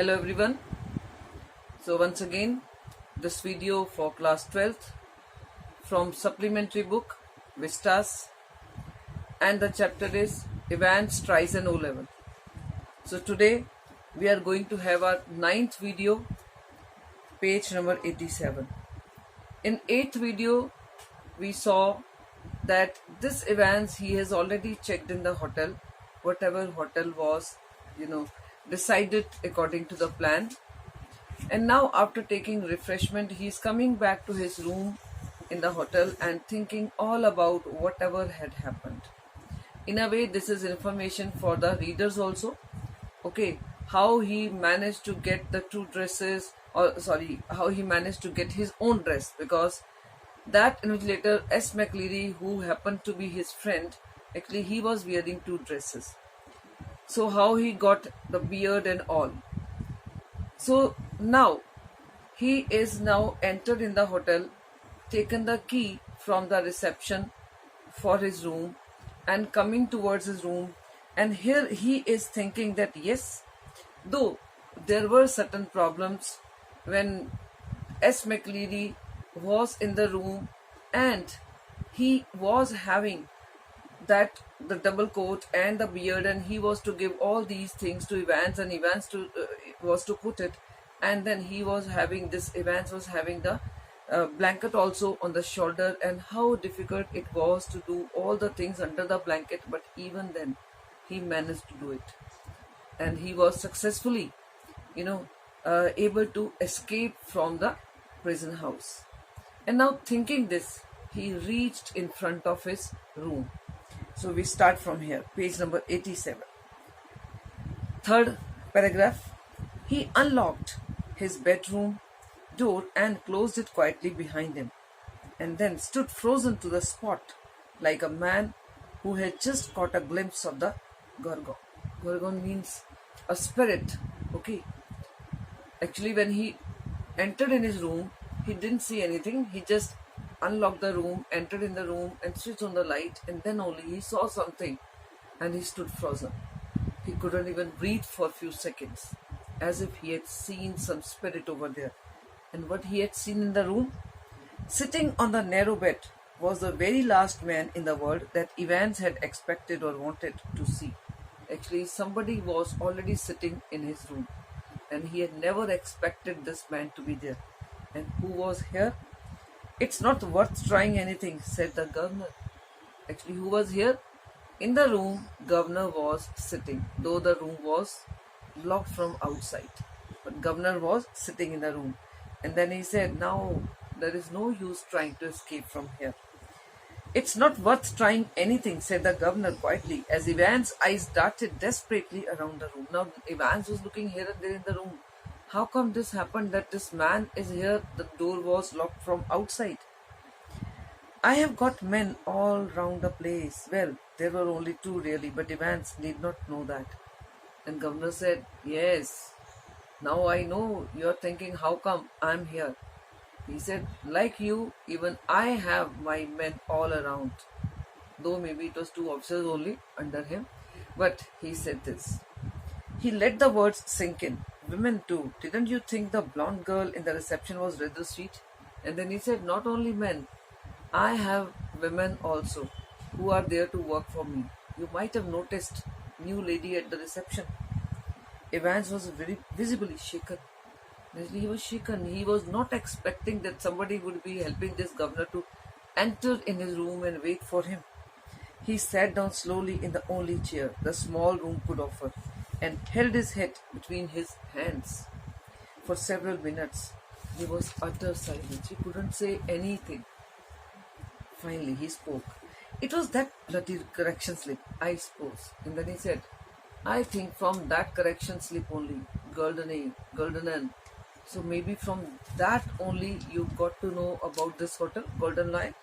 Hello everyone. So once again this video for class 12th from supplementary book Vistas, and the chapter is Events Tries an O-Level. So today we are going to have our 9th video, page number 87. In 8th video we saw that this Evans, he has already checked in the hotel, whatever hotel was decided according to the plan. And now after taking refreshment, he is coming back to his room in the hotel and thinking all about whatever had happened. In a way, this is information for the readers also. Okay, how he managed to get the two dresses, how he managed to get his own dress, because that invigilator S. McLeary, who happened to be his friend, actually he was wearing two dresses. So how he got the beard and all. So now he is now entered in the hotel, taken the key from the reception for his room and coming towards his room, and here he is thinking that yes, though there were certain problems when S. McLeary was in the room and he was having the double coat and the beard, and he was to give all these things to Evans, and Evans was to put it, and then Evans was having the blanket also on the shoulder, and how difficult it was to do all the things under the blanket, but even then he managed to do it, and he was successfully able to escape from the prison house. And now thinking this, he reached in front of his room. So we start from here, page number 87. Third paragraph. He unlocked his bedroom door and closed it quietly behind him, and then stood frozen to the spot like a man who had just caught a glimpse of the Gorgon. Gorgon means a spirit. Okay. Actually, when he entered in his room, he didn't see anything. He just unlocked the room, entered in the room and switched on the light, and then only he saw something and he stood frozen. He couldn't even breathe for a few seconds, as if he had seen some spirit over there. And what he had seen in the room? Sitting on the narrow bed was the very last man in the world that Evans had expected or wanted to see. Actually, somebody was already sitting in his room, and he had never expected this man to be there. And who was here? It's not worth trying anything, said the governor. Actually, who was here? In the room, governor was sitting, though the room was locked from outside. But governor was sitting in the room. And then he said, now there is no use trying to escape from here. It's not worth trying anything, said the governor quietly, as Evans' eyes darted desperately around the room. Now Evans was looking here and there in the room. How come this happened that this man is here? The door was locked from outside. I have got men all round the place. Well, there were only two really, but Evans need not know that. And governor said, yes, now I know you're thinking, how come I'm here? He said, like you, even I have my men all around. Though maybe it was two officers only under him. But he said this. He let the words sink in. Women too. Didn't you think the blonde girl in the reception was rather sweet? And then he said, not only men, I have women also who are there to work for me. You might have noticed new lady at the reception. Evans was very visibly shaken. He was shaken. He was not expecting that somebody would be helping this governor to enter in his room and wait for him. He sat down slowly in the only chair the small room could offer, and held his head between his hands. For several minutes, there was utter silence. He couldn't say anything. Finally, he spoke. It was that bloody correction slip, I suppose. And then he said, I think from that correction slip only, Golden. So maybe from that only you got to know about this hotel, Golden Lion.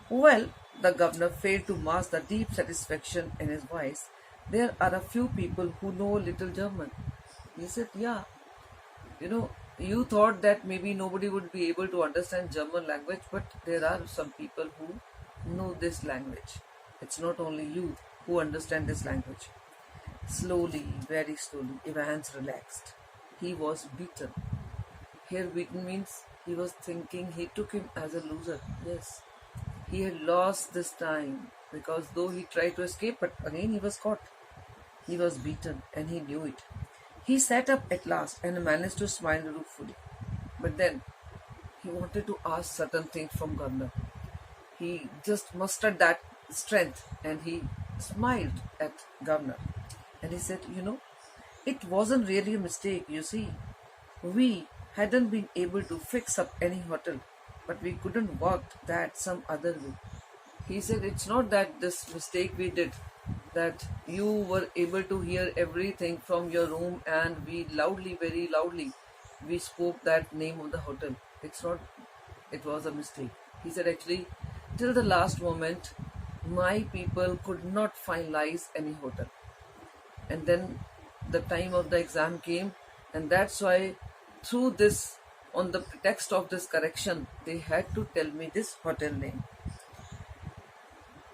Well, the governor failed to mask the deep satisfaction in his voice. There are a few people who know little German. He said, yeah, you thought that maybe nobody would be able to understand German language, but there are some people who know this language. It's not only you who understand this language. Slowly, very slowly, Evans relaxed. he was beaten. Here beaten means he was thinking he took him as a loser. Yes, he had lost this time because though he tried to escape, but again he was caught. He was beaten and he knew it. He sat up at last and managed to smile ruefully. But then he wanted to ask certain things from Governor. He just mustered that strength and he smiled at Governor. And he said, it wasn't really a mistake, you see. We hadn't been able to fix up any hotel, but we couldn't work that some other way. He said, it's not that this mistake we did, that you were able to hear everything from your room and we loudly, very loudly, we spoke that name of the hotel. It's not, it was a mistake. He said, actually, till the last moment, my people could not finalize any hotel. And then the time of the exam came, and that's why through this, on the pretext of this correction, they had to tell me this hotel name.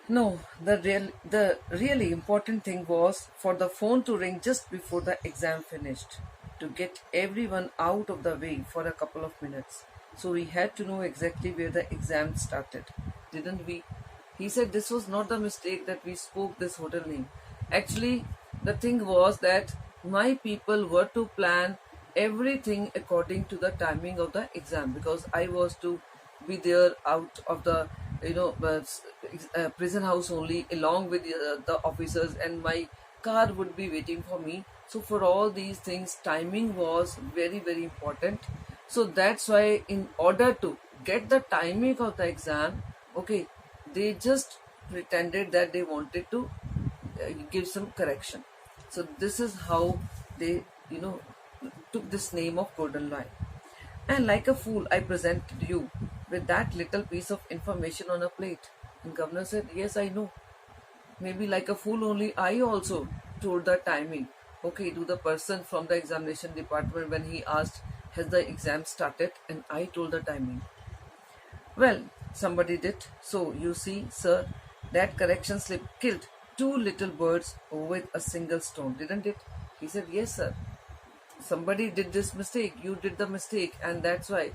No, the really important thing was for the phone to ring just before the exam finished to get everyone out of the way for a couple of minutes. So we had to know exactly where the exam started, didn't we? He said this was not the mistake that we spoke this hotel name. Actually, the thing was that my people were to plan everything according to the timing of the exam because I was to be there out of the prison house only along with the officers, and my car would be waiting for me. So for all these things, timing was very, very important. So that's why in order to get the timing of the exam, they just pretended that they wanted to give some correction. So this is how they took this name of Golden Line. And like a fool, I presented you with that little piece of information on a plate. And Governor said, yes, I know. Maybe like a fool only, I also told the timing. To the person from the examination department when he asked, has the exam started? And I told the timing. Well, somebody did. So you see, sir, that correction slip killed 2 little birds with a single stone, didn't it? He said, yes, sir. Somebody did this mistake, you did the mistake, and that's why,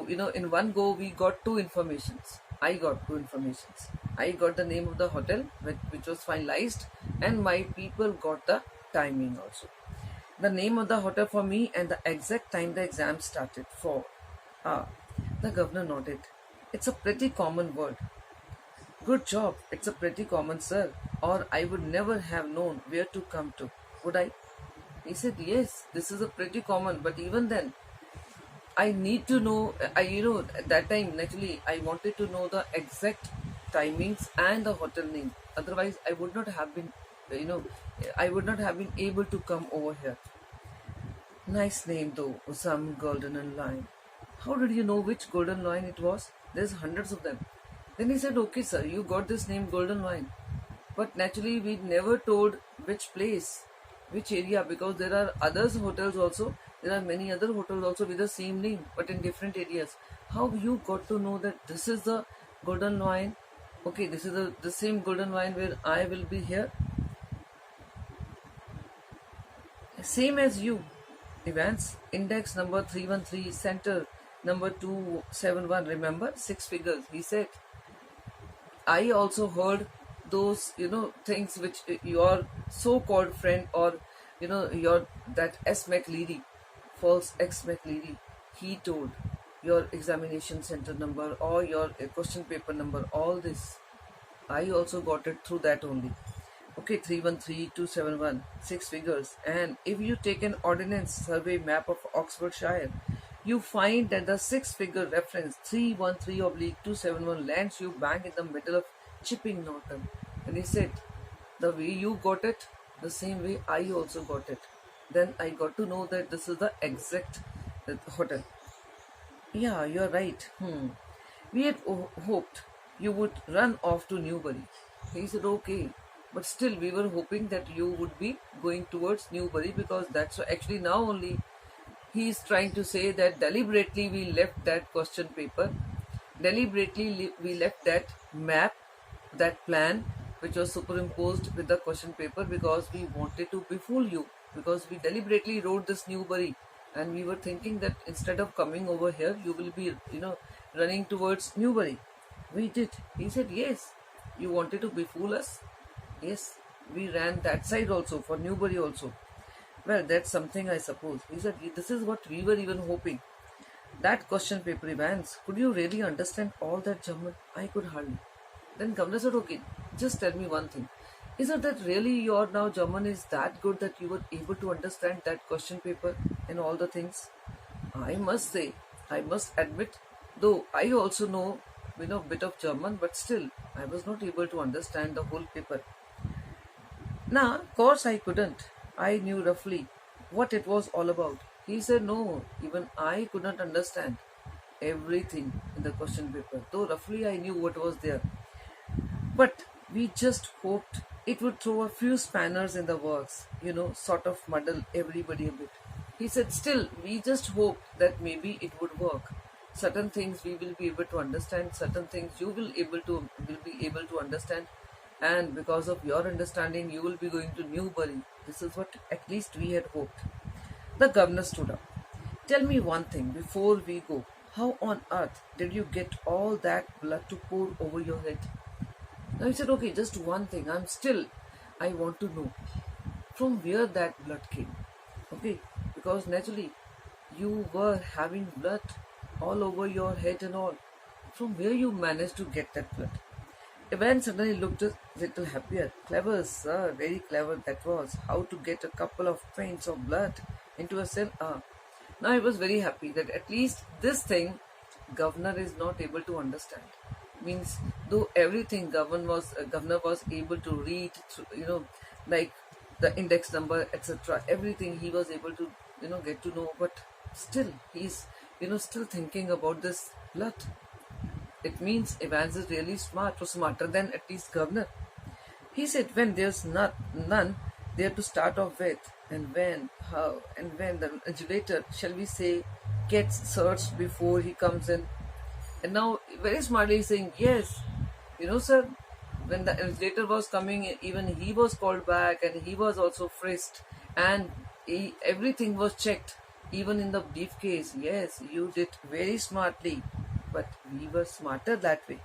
in one go we got 2 informations. I got 2 informations. I got the name of the hotel, which was finalized, and my people got the timing also. The name of the hotel for me and the exact time the exam started for. The governor nodded. It's a pretty common word. Good job, it's a pretty common, sir, or I would never have known where to come to, would I? He said, yes, this is a pretty common, but even then, I need to know, at that time, naturally, I wanted to know the exact timings and the hotel name. Otherwise, I would not have been, able to come over here. Nice name though, some Golden Line. How did you know which Golden Line it was? There's hundreds of them. Then he said, okay, sir, you got this name Golden Line. But naturally, we never told which place, which area, because there are others hotels also. There are many other hotels also with the same name, but in different areas. How you got to know that this is the Golden Line? This is the same Golden Line where I will be here. Same as you. Events, index number 313, center number 271, remember, 6 figures. He said, I also heard those, things which your so-called friend or, that S. McLeary, false X. McLeary, he told your examination center number or your question paper number, all this. I also got it through that only. 313, 271, 6 figures. And if you take an ordnance survey map of Oxfordshire, you find that the 6-figure reference 313/271 lands you bang in the middle of Chipping Norton. And he said, the way you got it, the same way I also got it. Then I got to know that this is the exact hotel. Yeah, you're right. We had hoped you would run off to Newbury. He said, okay. But still, we were hoping that you would be going towards Newbury, because that's actually now only he is trying to say that deliberately we left that question paper, deliberately we left that map, that plan which was superimposed with the question paper, because we wanted to befool you, because we deliberately wrote this Newbury and we were thinking that instead of coming over here, you will be, running towards Newbury. We did. He said, yes. You wanted to befool us? Yes. We ran that side also, for Newbury also. Well, that's something, I suppose. He said, this is what we were even hoping. That question paper, Evans, could you really understand all that German? I could hardly. Then Governor said, okay, just tell me one thing. Is it that really your now German is that good that you were able to understand that question paper and all the things? I must say, I must admit, though I also know, bit of German, but still, I was not able to understand the whole paper. Now, of course I couldn't. I knew roughly what it was all about. He said, no, even I could not understand everything in the question paper, though roughly I knew what was there. But we just hoped it would throw a few spanners in the works, sort of muddle everybody a bit. He said, still, we just hoped that maybe it would work. Certain things we will be able to understand, certain things you will be able to understand, and because of your understanding, you will be going to Newbury. This is what at least we had hoped. The governor stood up. Tell me one thing before we go. How on earth did you get all that blood to pour over your head? Now he said, okay, just one thing. I want to know from where that blood came. Okay, because naturally you were having blood all over your head and all. From where you managed to get that blood? Evan suddenly looked a little happier. Clever, sir, very clever that was. How to get a couple of faints of blood into a cell? Now I was very happy that at least this thing governor is not able to understand. Means though everything governor was able to read, like the index number, etc. Everything he was able to get to know, but still he's still thinking about this blood. It means Evans is really smart, or smarter than at least governor. He said, when there's none there to start off with, and when, how, and when the regulator, shall we say, gets searched before he comes in. And now, very smartly saying, yes, sir, when the regulator was coming, even he was called back and he was also frisked, and everything was checked, even in the briefcase. Yes, you did very smartly, but we were smarter that way.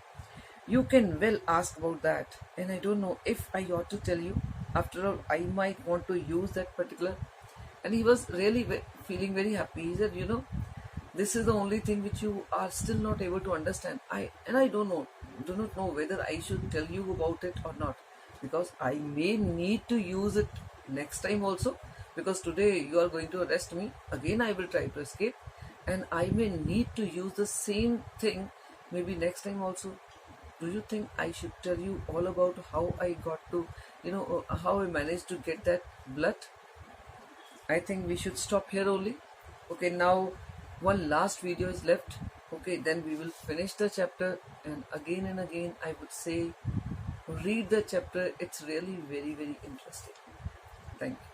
You can well ask about that, and I don't know if I ought to tell you. After all, I might want to use that particular. And he was really feeling very happy. He said, this is the only thing which you are still not able to understand. I do not know whether I should tell you about it or not, because I may need to use it next time also, because today you are going to arrest me. Again, I will try to escape, and I may need to use the same thing maybe next time also. Do you think I should tell you all about how I got to, how I managed to get that blood? I think we should stop here only. Okay, now one last video is left. Okay, then we will finish the chapter, and again I would say read the chapter. It's really very, very interesting. Thank you.